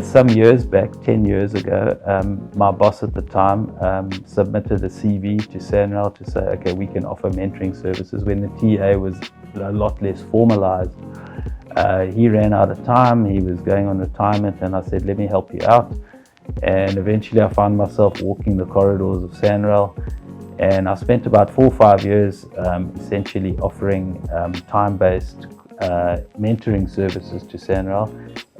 Some years back, 10 years ago, my boss at the time submitted a CV to SANRAL to say, okay, we can offer mentoring services when the TA was a lot less formalized. He ran out of time, he was going on retirement, and I said, let me help you out. And eventually I found myself walking the corridors of SANRAL, and I spent about 4 or 5 years essentially offering time-based mentoring services to SANRAL.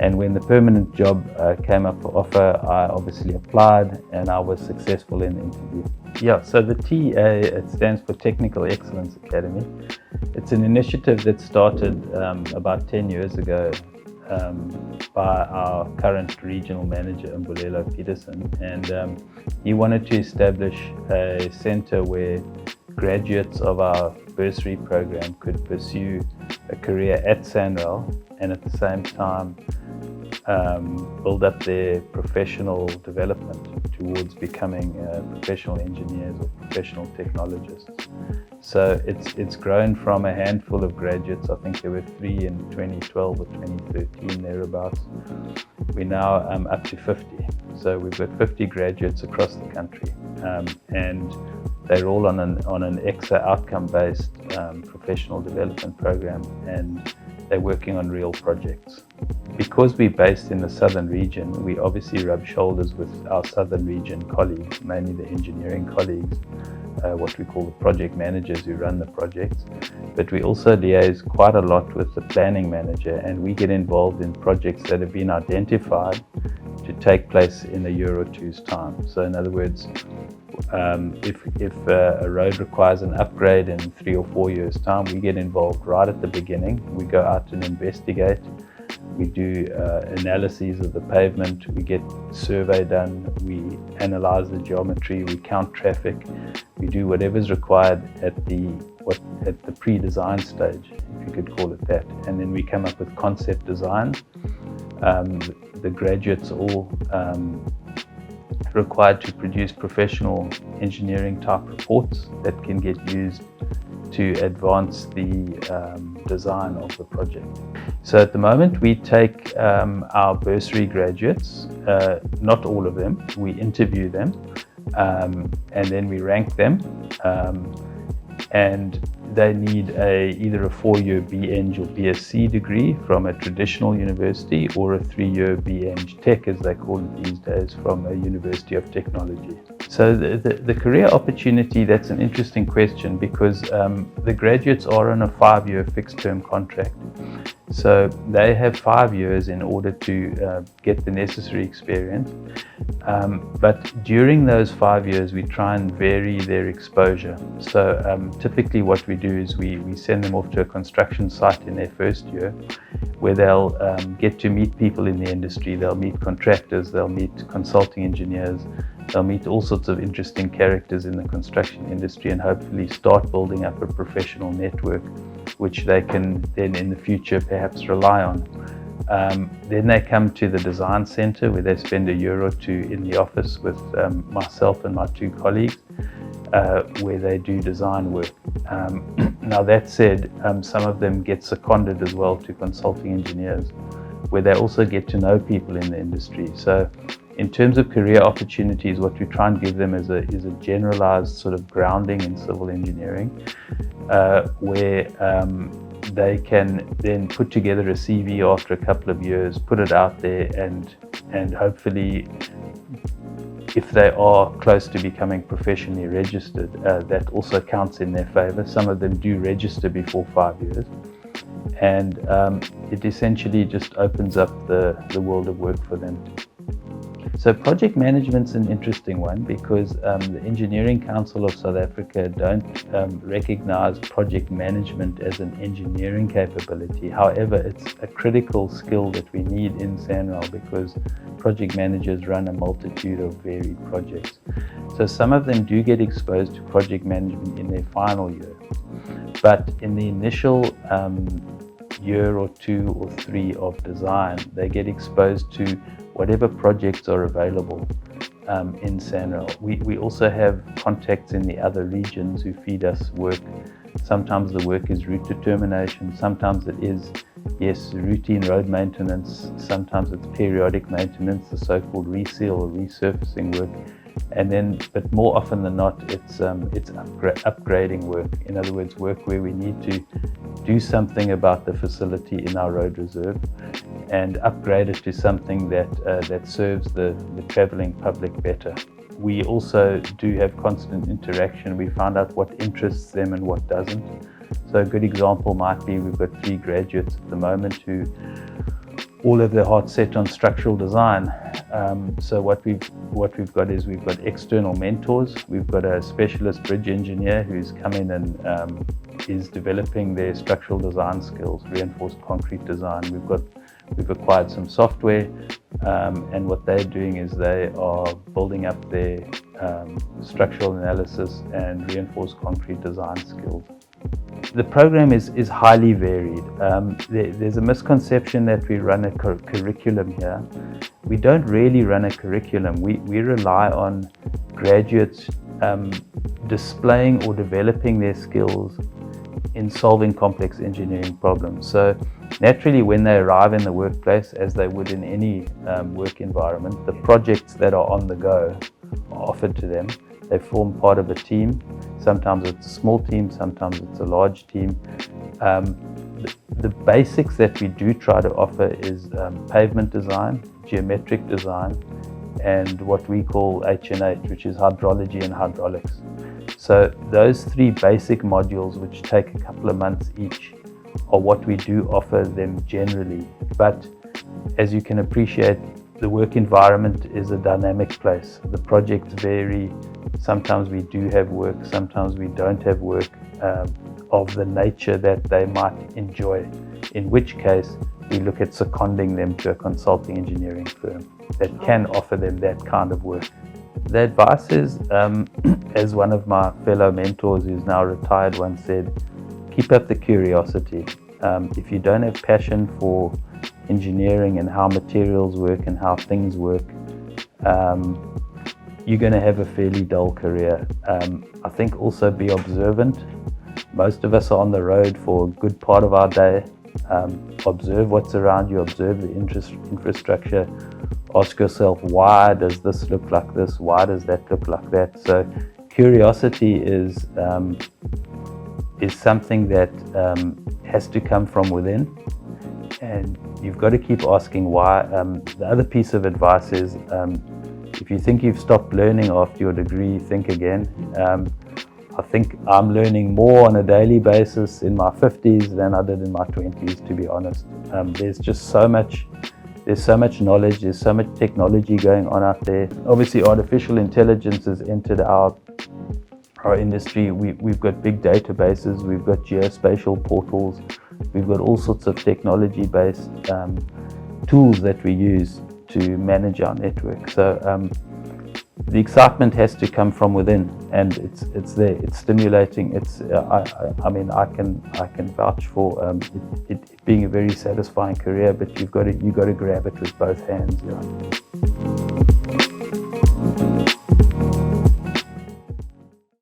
And when the permanent job came up for offer, I obviously applied and I was successful in the interview. Yeah, so the TA, it stands for Technical Excellence Academy. It's an initiative that started about 10 years ago by our current regional manager, Mbulelo Peterson. And he wanted to establish a center where graduates of our bursary program could pursue a career at SANRAL and at the same time build up their professional development towards becoming professional engineers or professional technologists. So it's grown from a handful of graduates. I think there were 3 in 2012 or 2013, thereabouts. We're now up to 50. So we've got 50 graduates across the country, and they're all on an EXA outcome-based professional development program, and they're working on real projects. Because we're based in the southern region, we obviously rub shoulders with our southern region colleagues, mainly the engineering colleagues, what we call the project managers who run the projects. But we also liaise quite a lot with the planning manager, and we get involved in projects that have been identified to take place in a year or two's time. So in other words, if a road requires an upgrade in 3 or 4 years' time, we get involved right at the beginning. We go out and investigate. We do analyses of the pavement. We get survey done. We analyze the geometry. We count traffic. We do whatever's required at the pre-design stage, if you could call it that. And then we come up with concept design. The graduates all required to produce professional engineering type reports that can get used to advance the design of the project. So at the moment we take our bursary graduates, not all of them, we interview them and then we rank them, and they need either a 4-year BEng or BSc degree from a traditional university or a 3-year BEng Tech, as they call it these days, from a University of Technology. So the career opportunity, that's an interesting question, because the graduates are on a 5-year fixed term contract. So they have 5 years in order to get the necessary experience. But during those 5 years, we try and vary their exposure. So typically what we do is we send them off to a construction site in their first year, where they'll get to meet people in the industry. They'll meet contractors, they'll meet consulting engineers, they'll meet all sorts of interesting characters in the construction industry, and hopefully start building up a professional network which they can then in the future perhaps rely on. Then they come to the design center, where they spend a year or two in the office with myself and my 2 colleagues, where they do design work. Now that said, some of them get seconded as well to consulting engineers, where they also get to know people in the industry. So in terms of career opportunities, what we try and give them is a generalized sort of grounding in civil engineering, where they can then put together a CV after a couple of years, put it out there, and hopefully, if they are close to becoming professionally registered, that also counts in their favor. Some of them do register before 5 years, and it essentially just opens up the world of work for them. So project management's an interesting one, because the Engineering Council of South Africa don't recognize project management as an engineering capability. However, it's a critical skill that we need in SANRAL, because project managers run a multitude of varied projects. So some of them do get exposed to project management in their final year, but in the initial year or 2 or 3 of design, they get exposed to whatever projects are available in SANRAL. We also have contacts in the other regions who feed us work. Sometimes the work is route determination, sometimes it is Yes, routine road maintenance, sometimes it's periodic maintenance, the so-called reseal or resurfacing work, and then, but more often than not, it's upgrading work. In other words, work where we need to do something about the facility in our road reserve and upgrade it to something that serves the travelling public better. We also do have constant interaction. We find out what interests them and what doesn't. So a good example might be, we've got 3 graduates at the moment who all have their heart set on structural design. So what we've got is we've got external mentors. We've got a specialist bridge engineer who's come in and is developing their structural design skills, reinforced concrete design. We've acquired some software, and what they're doing is they are building up their structural analysis and reinforced concrete design skills. The program is highly varied. There's a misconception that we run a curriculum here. We don't really run a curriculum. We rely on graduates displaying or developing their skills in solving complex engineering problems. So naturally, when they arrive in the workplace, as they would in any work environment, the projects that are on the go are offered to them. They form part of a team. Sometimes it's a small team, sometimes it's a large team. The basics that we do try to offer is pavement design, geometric design, and what we call H&H, which is hydrology and hydraulics. So those 3 basic modules, which take a couple of months each, are what we do offer them generally. But as you can appreciate, the work environment is a dynamic place. The projects vary. Sometimes we do have work, sometimes we don't have work of the nature that they might enjoy, in which case we look at seconding them to a consulting engineering firm that can offer them that kind of work. The advice is, as one of my fellow mentors who's now retired once said, keep up the curiosity. If you don't have passion for engineering and how materials work and how things work, you're going to have a fairly dull career. I think also be observant. Most of us are on the road for a good part of our day. Observe what's around you, observe the infrastructure. Ask yourself, why does this look like this? Why does that look like that? So curiosity is something that has to come from within, and you've got to keep asking why. The other piece of advice is, if you think you've stopped learning after your degree, think again. I think I'm learning more on a daily basis in my 50s than I did in my 20s, to be honest. There's just so much knowledge, there's so much technology going on out there. Obviously, artificial intelligence has entered our industry. We've got big databases, we've got geospatial portals, we've got all sorts of technology-based tools that we use to manage our network. So the excitement has to come from within, and it's there. It's stimulating. I mean, I can vouch for it being a very satisfying career, but you've got to grab it with both hands. Yeah.